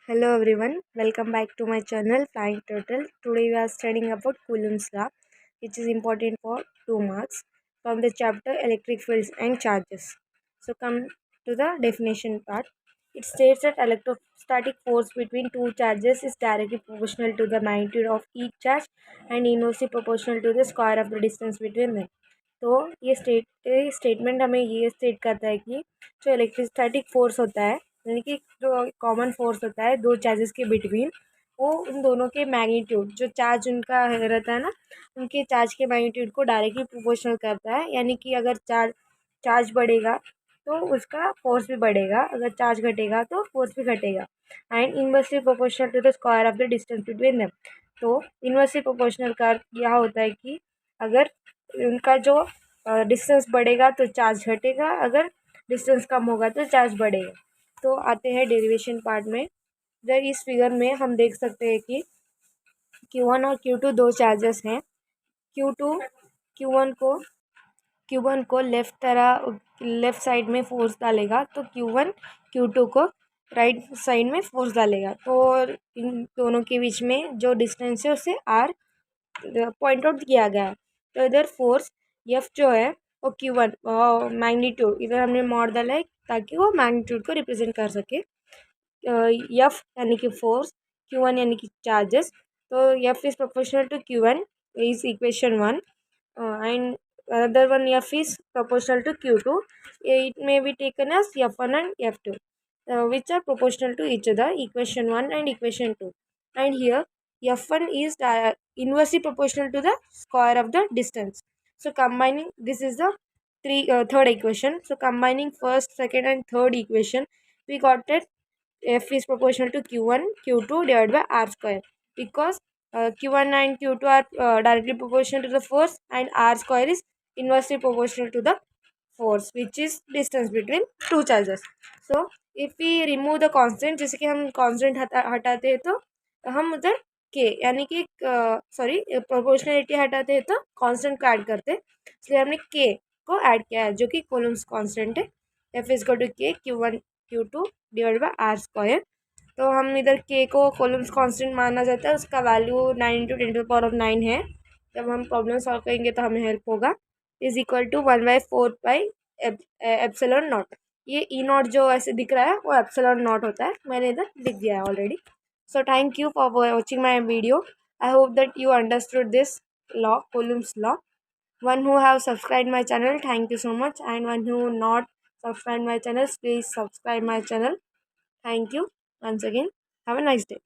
Hello everyone, welcome back to my channel Flying Turtle. Today we are studying about Coulomb's law, which is important for 2 marks from the chapter Electric Fields and Charges. So come to the definition part. It states that electrostatic force between two charges is directly proportional to the magnitude of each charge and inversely proportional to the square of the distance between them. तो ये statement हमें ये state करता है कि जो electrostatic force होता है यानी कि जो कॉमन फोर्स होता है दो चार्जेस के बिटवीन वो उन दोनों के मैग्नीट्यूड जो चार्ज उनका रहता है ना उनके चार्ज के मैग्नीट्यूड को डायरेक्टली प्रोपोर्शनल करता है। यानी कि अगर चार्ज बढ़ेगा तो उसका फोर्स भी बढ़ेगा, अगर चार्ज घटेगा तो फोर्स भी घटेगा। And inversely proportional to the square of the distance between them. तो इनवर्सली प्रोपोर्शनल का यह होता है कि अगर उनका जो डिस्टेंस बढ़ेगा तो चार्ज घटेगा, अगर डिस्टेंस कम होगा तो चार्ज बढ़ेगा। तो आते हैं डेरिवेशन पार्ट में। इधर इस फिगर में हम देख सकते हैं कि Q1 और Q2 दो चार्जेस हैं। Q2 Q1 को Q1 को लेफ्ट साइड में फोर्स डालेगा तो Q1 Q2 को राइट साइड में फोर्स डालेगा। तो इन दोनों के बीच में जो डिस्टेंस है उसे R पॉइंट आउट किया गया है। तो इधर फोर्स F जो है वो Q1 मैग्नीट्यूड इधर हमने मॉड डाला है ताकि वो मैग्नीट्यूड को रिप्रेजेंट कर सके। F यानी कि फोर्स, Q1 यानी कि चार्जेस। तो F is proportional to Q1 is equation 1 and another one F is proportional to Q2. It may be taken as F1 and F2 which are proportional to each other, equation 1 and equation 2. And here F1 is inversely proportional to the square of the distance. So combining this is the third equation. So combining first, second and third equation, we got that F is proportional to Q1 Q2 divided by R square, because Q1 and Q2 are directly proportional to the force and R square is inversely proportional to the force which is distance between two charges. So if we remove the constant, जैसे कि हम constant हटाते हैं तो हम उधर k यानी कि सॉरी प्रोपोर्शनलिटी हटाते हैं तो constant को ऐड करते हैं, इसलिए हमने k को ऐड किया है जो कि कूलम्स कांस्टेंट है। F is equal to k Q1 Q2 divide by R square. तो हम इधर k को कॉलम्स कांस्टेंट माना जाता है, उसका वैल्यू 9 × 10⁻⁹ है। जब हम प्रॉब्लम सॉल्व करेंगे तो हमें हेल्प होगा। Is equal to 1/4 epsilon naught. ये ई नॉट जो ऐसे दिख रहा है वो एप्सिलॉन नॉट होता है, मैंने इधर लिख दिया है already. So thank you for watching my video. I hope that you understood this law, Coulomb's law. One who have subscribed my channel, thank you so much, and one who not subscribe my channel, please subscribe my channel. Thank you once again. Have a nice day.